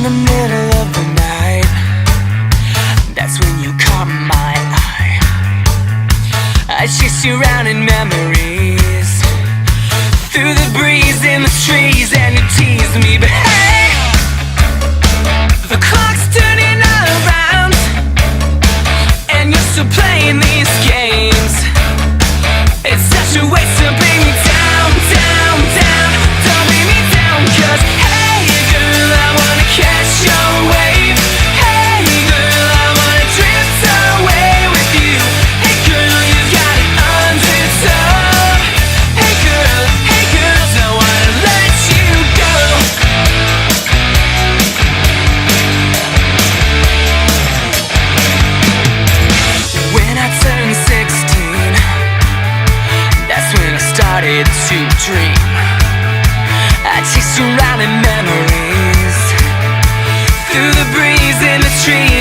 the middle of the night, that's when you caught my eye. I chased you around in memories, through the breeze in the trees, and you teased me. But hey, the clock's turning around, and you're still playing these games. It's such a waste to bring me down, down, down. Don't bring me down, 'cause hey girl, I wanna catch your wave. Hey girl, I wanna drift away with you. Hey girl, you got it under tow. Hey girl, don't wanna let you go. When I turned 16, that's when I started to dream. I chased around in memories, through the breeze in the trees.